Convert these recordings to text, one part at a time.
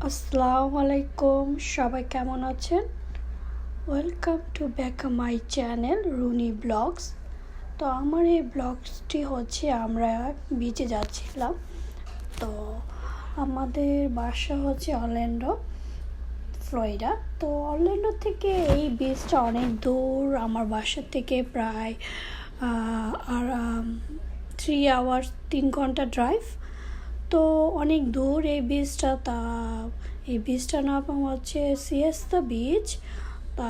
আসসালামু আলাইকুম, সবাই কেমন আছেন? Welcome to back my channel Runi blogs. তো আমার এই ব্লগসটি হচ্ছে আমরা বিচে যাচ্ছিলাম। তো আমাদের বাসা হচ্ছে অরল্যান্ডো, ফ্লোরিডা। তো অরল্যান্ডো থেকে এই বিচটা অনেক দূর, আমার বাসা থেকে প্রায় আর 3 আওয়ার্স, 3 ঘন্টা ড্রাইভ। তো অনেক দূর এই বিচটা। এই বিচটার নাম হচ্ছে সিয়েস্তা বিচ। তা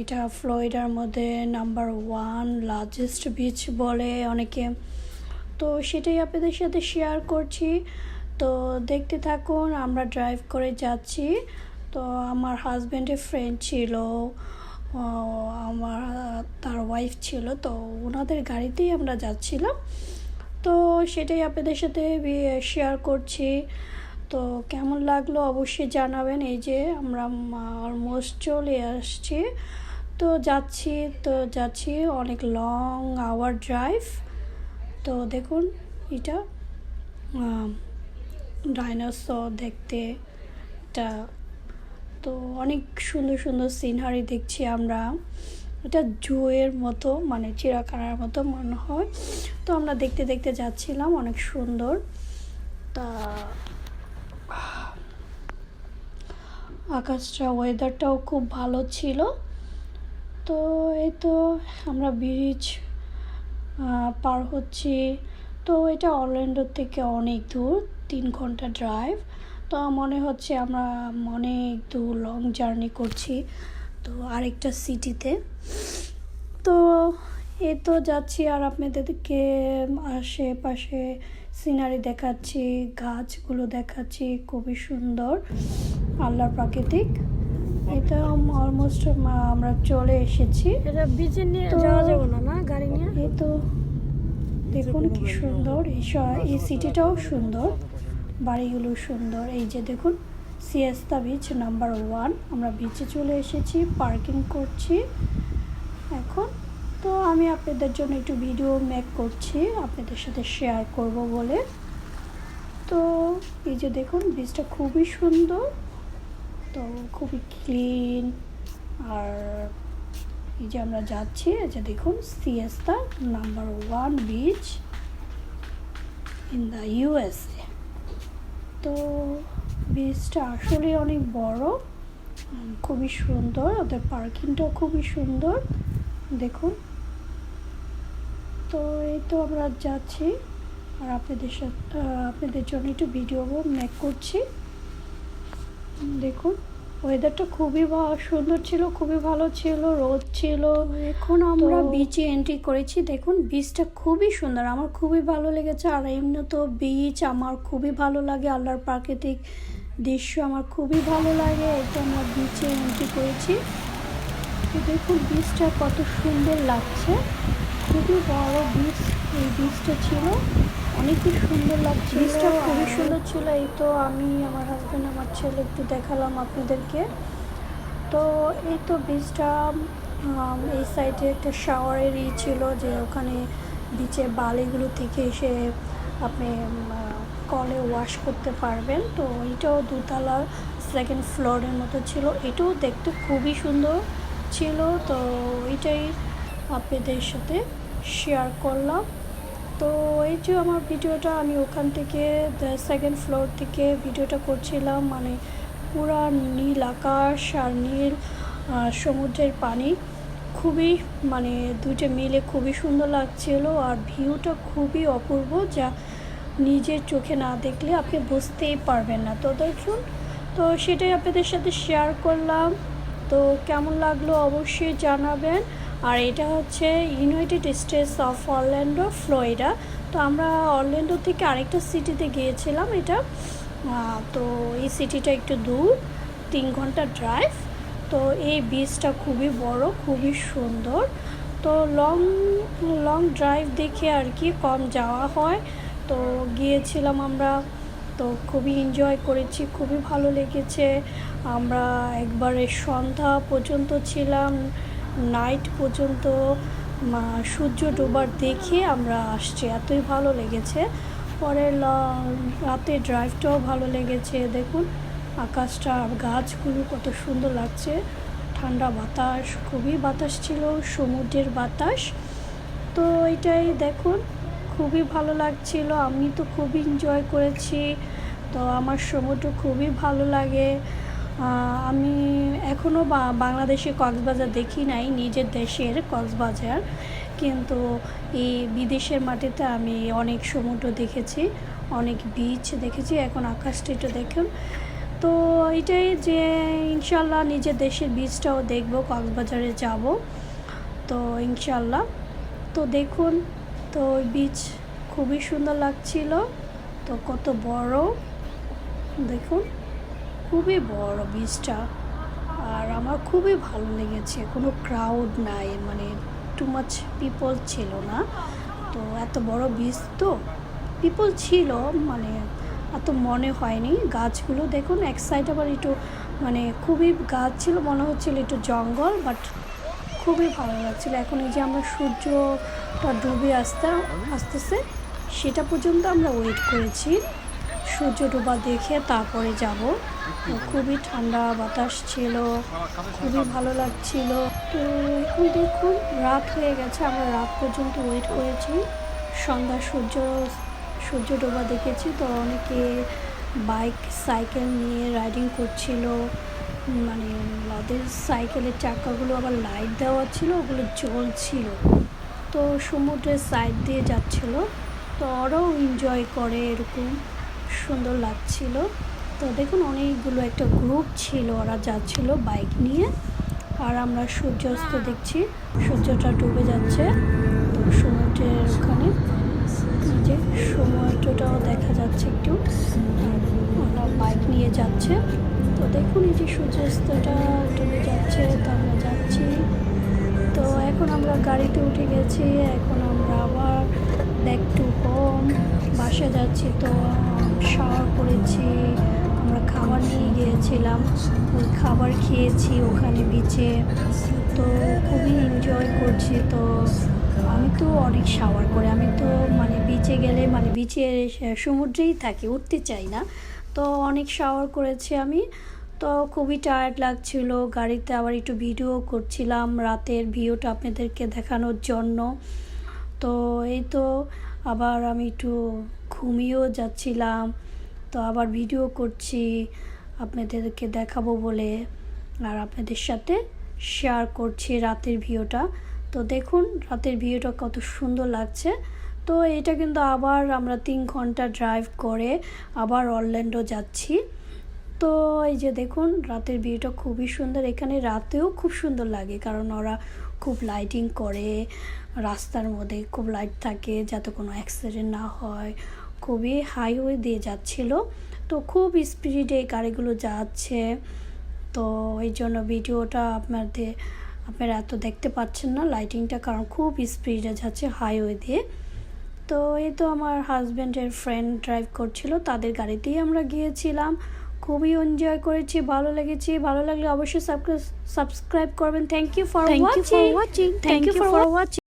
এটা ফ্লোরিডার মধ্যে নাম্বার 1 লার্জেস্ট বিচ বলে অনেকে। তো সেটাই আপনাদের সাথে শেয়ার করছি। তো দেখতে থাকুন, আমরা ড্রাইভ করে যাচ্ছি। তো আমার হাজব্যান্ডের ফ্রেন্ড ছিল, আমার তার ওয়াইফ ছিল, তো ওনাদের গাড়িতেই আমরা যাচ্ছিলাম। তো সেটাই আপনাদের সাথে শেয়ার করছি। তো কেমন লাগলো অবশ্যই জানাবেন। এই যে আমরা অলমোস্ট চলে আসছি, তো যাচ্ছি অনেক লং আওয়ার ড্রাইভ। তো দেখুন, এটা ডাইনোসর দেখতে, এটা তো অনেক সুন্দর সুন্দর সিনারি দেখছি আমরা। এটা জুয়ের মতো, মানে চিড়িয়াখানার মতো মনে হয়। তো আমরা দেখতে দেখতে যাচ্ছিলাম, অনেক সুন্দর। তা আকাশটা, ওয়েদারটাও খুব ভালো ছিল। তো এই তো আমরা ব্রিজ পার হচ্ছি। তো এটা অরল্যান্ডো থেকে অনেক দূর, 3 ঘন্টা ড্রাইভ। তো মনে হচ্ছে আমরা অনেক দূর লং জার্নি করছি, তো আরেকটা সিটিতে। তো এই তো যাচ্ছি আর আপনাদেরকে আশেপাশে সিনারি দেখাচ্ছি, গাছগুলো দেখাচ্ছি, খুবই সুন্দর আল্লাহর প্রাকৃতিক। এটা অলমোস্ট আমরা চলে এসেছি। এটা বিচে নিয়ে যাওয়া যাবে না, না গাড়ি নিয়ে? এই তো দেখুন কি সুন্দর, এই সিটিটাও সুন্দর, বাড়িগুলো সুন্দর। এই যে দেখুন সিয়েস্তা বিচ নাম্বার 1, আমরা বিচে চলে এসেছি, পার্কিং করছি এখন। তো আমি আপনাদের জন্য একটু ভিডিও মেক করছি, আপনাদের সাথে শেয়ার করব বলে। তো এই যে দেখুন বিচটা খুবই সুন্দর, তো খুবই ক্লিন। আর এই যে আমরা যাচ্ছি, এই যে দেখুন Siesta number 1 beach in the USA. তো বিচটা আসলে অনেক বড়, খুবই সুন্দর, ওদের পার্কিংটাও খুবই সুন্দর দেখুন। তো এই তো আমরা যাচ্ছি আর আপনাদের জন্য একটু ভিডিও মেক করছি। দেখুন ওয়েদারটা খুবই সুন্দর ছিল, খুবই ভালো ছিল, রোদ ছিল। এখন আমরা বিচে এন্ট্রি করেছি। দেখুন বিচটা খুবই সুন্দর, আমার খুবই ভালো লেগেছে। আর এমনি তো বিচ আমার খুবই ভালো লাগে, আল্লাহর প্রাকৃতিক দৃশ্য আমার খুবই ভালো লাগে। এটা আমরা বিচে এন্ট্রি করেছি। তো দেখুন বিচটা কত সুন্দর লাগছে, খুবই বড় বিচ এই বিচটা ছিল, অনেকই সুন্দর লাগছে, বিচটা খুবই সুন্দর ছিল। এই তো আমি, আমার হাজব্যান্ড, আমার ছেলে একটু দেখালাম আপনাদেরকে। তো এই তো বিচটা, এই সাইডে একটা শাওয়ারের ছিল, যে ওখানে বিচের বালিগুলো থেকে এসে আপনি কলে ওয়াশ করতে পারবেন। তো এইটাও 2তলা, 2nd ফ্লোরের মতো ছিল, এটাও দেখতে খুবই সুন্দর ছিল। তো এইটাই আপনাদের সাথে শেয়ার করলাম। তো এই যে আমার ভিডিওটা, আমি ওখান থেকে 2nd ফ্লোর থেকে ভিডিওটা করছিলাম, মানে পুরা নীল আকাশ আর নীল সমুদ্রের পানি, খুবই মানে দুটো মিলে খুবই সুন্দর লাগছিল। আর ভিউটা খুবই অপূর্ব, যা নিজের চোখে না দেখলে আপনি বুঝতেই পারবেন না। তো দেখুন, তো সেটাই আপনাদের সাথে শেয়ার করলাম। তো কেমন লাগলো অবশ্যই জানাবেন। আর এটা হচ্ছে United states of Orlando, Florida. তো আমরা অরল্যান্ডো থেকে আরেকটা সিটিতে গিয়েছিলাম, এটা তো এই সিটিটা একটু দূর, 3 ঘন্টা ড্রাইভ। তো এই বিচটা খুবই বড়, খুবই সুন্দর। তো লং ড্রাইভ দেখে আর কি কম যাওয়া হয়, তো গিয়েছিলাম আমরা। তো খুবই এনজয় করেছি, খুবই ভালো লেগেছে। আমরা একবারে সন্ধ্যা পর্যন্ত ছিলাম, নাইট পর্যন্ত সূর্য ডোবার দেখে আমরা আসছি, এতই ভালো লেগেছে। পরে রাতে ড্রাইভটাও ভালো লেগেছে। দেখুন আকাশটা আর গাছগুলো কত সুন্দর লাগছে, ঠান্ডা বাতাস, খুবই বাতাস ছিল, সমুদ্রের বাতাস। তো এটাই দেখুন খুবই ভালো লাগছিল, আমি তো খুবই এনজয় করেছি। তো আমার সমুদ্র খুবই ভালো লাগে। আমি এখনও বাংলাদেশে কক্সবাজার দেখি নাই, নিজের দেশের কক্সবাজার, কিন্তু এই বিদেশের মাটিতে আমি অনেক সমুদ্র দেখেছি, অনেক বিচ দেখেছি। এখন আকাশটা একটু দেখুন। তো এটাই যে ইনশাল্লাহ নিজের দেশের বিচটাও দেখবো, কক্সবাজারে যাব তো ইনশাল্লাহ। তো দেখুন, তো ওই বিচ খুবই সুন্দর লাগছিল। তো কত বড় দেখুন, খুবই বড় বিচটা, আর আমার খুবই ভালো লেগেছে। কোনো ক্রাউড নাই, মানে টু মাচ পিপল ছিল না। তো এত বড় বিচ তো পিপল ছিল, মানে এত মনে হয়নি। গাছগুলো দেখুন, এক সাইড আবার একটু মানে খুবই গাছ ছিল, মনে হচ্ছিল একটু জঙ্গল, বাট খুবই ভালো লাগছিল। এখন এই যে আমরা সূর্যটা ডুবে আসতেছে, সেটা পর্যন্ত আমরা ওয়েট করেছি, সূর্য ডোবা দেখে তারপরে যাব। খুবই ঠান্ডা বাতাস ছিল, খুবই ভালো লাগছিল। তো এখন দেখুন রাত হয়ে গেছে, আমরা রাত পর্যন্ত ওয়েট করেছি, সন্ধ্যা সূর্য ডোবা দেখেছি। তো অনেকে বাইক সাইকেল নিয়ে রাইডিং করছিল, মানে ওদের সাইকেলের চাকাগুলো আবার লাইট দেওয়া ছিল, ওগুলো জ্বলছিল। তো সমুদ্রের সাইড দিয়ে যাচ্ছিল, তো ওরাও এনজয় করে, এরকম সুন্দর লাগছিল। তো দেখুন অনেকগুলো একটা গ্রুপ ছিল, ওরা যাচ্ছিল বাইক নিয়ে, আর আমরা সূর্যাস্ত দেখছি, সূর্যটা ডুবে যাচ্ছে। তো সমুদ্রের ওখানে যে সমুদ্রটাও দেখা যাচ্ছে একটু, ওরা বাইক নিয়ে যাচ্ছে। তো দেখুন এই যে সূর্যাস্তটা ডুবে যাচ্ছে, তো আমরা যাচ্ছি। তো এখন আমরা গাড়িতে উঠে গেছি, এখন আমরা আবার ব্যাক টু হোম, বাসা যাচ্ছি। তো শাওয়ার করেছি, আমরা খাবার নিয়ে গিয়েছিলাম, ওই খাবার খেয়েছি ওখানে বিচে। তো খুবই এনজয় করছি। তো আমি তো অনেক শাওয়ার করে, আমি তো মানে বিচে গেলে মানে বিচে সমুদ্রেই থাকি, উঠতে চাই না। তো অনেক শাওয়ার করেছি আমি। তো খুবই টায়ার্ড লাগছিল, গাড়িতে আবার একটু ভিডিও করছিলাম রাতের ভিউটা আপনাদেরকে দেখানোর জন্য। তো এই তো আবার আমি একটু ঘুমিয়েও যাচ্ছিলাম, তো আবার ভিডিও করছি আপনাদেরকে দেখাবো বলে, আর আপনাদের সাথে শেয়ার করছি রাতের ভিউটা। তো দেখুন রাতের ভিউটা কত সুন্দর লাগছে। তো এটা কিন্তু আবার আমরা 3 ঘন্টা ড্রাইভ করে আবার অরল্যান্ডো যাচ্ছি। তো এই যে দেখুন রাতের ভিউটা খুবই সুন্দর, এখানে রাতেও খুব সুন্দর লাগে, কারণ ওরা খুব লাইটিং করে, রাস্তার মধ্যে খুব লাইট থাকে যাতে কোনো অ্যাক্সিডেন্ট না হয়। খুবই হাইওয়ে দিয়ে যাচ্ছিল, তো খুব স্পিডে গাড়িগুলো যাচ্ছে। তো এই জন্য ভিডিওটা আপনারা এত দেখতে পাচ্ছেন না লাইটিংটা, কারণ খুব স্পিডে যাচ্ছে হাইওয়ে দিয়ে। তো এই তো আমার হাজব্যান্ডের ফ্রেন্ড ড্রাইভ করছিল, তাদের গাড়িতেই আমরা গিয়েছিলাম। খুবই এনজয় করেছি, ভালো লেগেছে। ভালো লাগলে অবশ্যই সাবস্ক্রাইব করবেন। Thank you for watching.